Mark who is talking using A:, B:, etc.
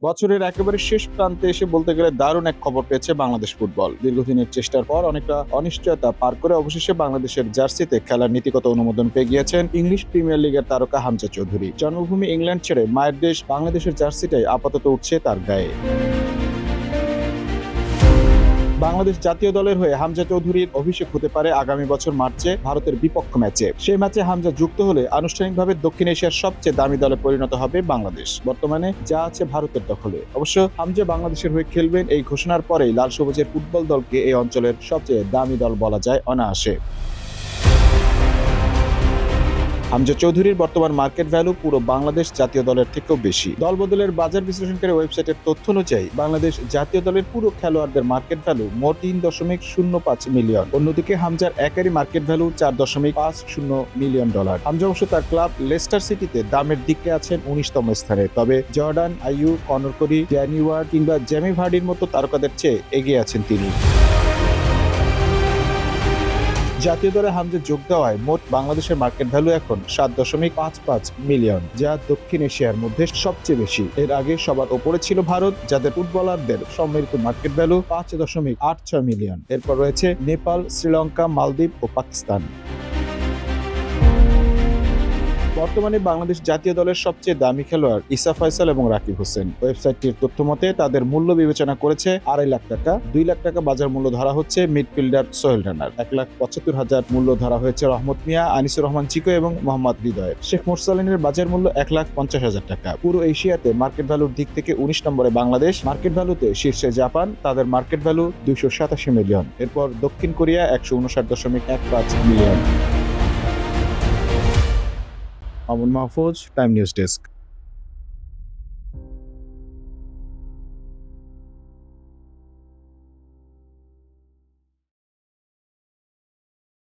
A: বছরের একেবারে শেষ প্রান্তে এসে বলতে গেলে দারুণ এক খবর পেয়েছে বাংলাদেশ ফুটবল। দীর্ঘদিনের চেষ্টার পর অনেকটা অনিশ্চয়তা পার করে অবশেষে বাংলাদেশের জার্সিতে খেলার নীতিগত অনুমোদন পেয়ে গিয়েছেন ইংলিশ প্রিমিয়ার লিগের তারকা হামজা চৌধুরী। জন্মভূমি ইংল্যান্ড ছেড়ে মায়ের দেশ বাংলাদেশের জার্সিটাই আপাতত উঠছে তার গায়ে। বাংলাদেশ জাতীয় দলের হয়ে হামজা চৌধুরীর অভিষেক হতে পারে আগামী বছর মার্চে ভারতের বিপক্ষ ম্যাচে। সেই ম্যাচে হামজা যুক্ত হলে আনুষ্ঠানিকভাবে দক্ষিণ এশিয়ার সবচেয়ে দামি দলে পরিণত হবে বাংলাদেশ, বর্তমানে যা আছে ভারতের দখলে। অবশ্য হামজা বাংলাদেশের হয়ে খেলবেন এই ঘোষণার পরেই লাল সবুজের ফুটবল দলকে এই অঞ্চলের সবচেয়ে দামি দল বলা যায় অনায়াসে। হামজা চৌধুরীর বর্তমান মার্কেট ভ্যালু পুরো বাংলাদেশ জাতীয় দলের থেকেও বেশি। দল বদলের বাজার বিশ্লেষণকারী ওয়েবসাইটের তথ্য অনুযায়ী বাংলাদেশ জাতীয় দলের পুরো খেলোয়াড়দের মার্কেট ভ্যালু মোট 3.05 মিলিয়ন। অন্যদিকে হামজার একারই মার্কেট ভ্যালু $4.50 মিলিয়ন। হামজা অবশ্য তার ক্লাব লেস্টার সিটিতে দামের দিকে আছেন 19তম স্থানে। তবে জর্ডান, আইয়ু, কনর কোরি, ড্যানি ওয়ার্ড কিংবা জেমি ভার্ডির মতো তারকাদের চেয়ে এগিয়ে আছেন তিনি। জাতীয় দলে হামজা যোগ দেওয়ায় মোট বাংলাদেশের মার্কেট ভ্যালু এখন 7.55 মিলিয়ন, যা দক্ষিণ এশিয়ার মধ্যে সবচেয়ে বেশি। এর আগে সবার ওপরে ছিল ভারত, যাদের ফুটবলারদের সম্মিলিত মার্কেট ভ্যালু 5.86 মিলিয়ন। এরপর রয়েছে নেপাল, শ্রীলঙ্কা, মালদ্বীপ ও পাকিস্তান। বর্তমানে বাংলাদেশ জাতীয় দলের সবচেয়ে দামি খেলোয়াড় ইসা ফয়সাল এবং রাকিব হোসেন। ওয়েবসাইটটির তথ্য মতে তাদের মূল্য বিবেচনা করেছে 2.5 লাখ টাকা। 2 লাখ টাকা বাজার মূল্য ধরা হচ্ছে মিডফিল্ডার সোহেল রানার। 1,75,000 মূল্য ধরা হয়েছে রহমত মিয়া, আনিসুর রহমান চিকো এবং মোহাম্মদ হৃদয়। শেখ মোরসালিনের বাজার মূল্য 1,50,000 টাকা। পুরো এশিয়াতে মার্কেট ভ্যালুর দিক থেকে 19 নম্বরে বাংলাদেশ, মার্কেট ভ্যালুতে শীর্ষে জাপান, তাদের মার্কেট ভ্যালু 287 মিলিয়ন। এরপর দক্ষিণ Korea 159.15 million. Mamun Mahfuz, time news desk.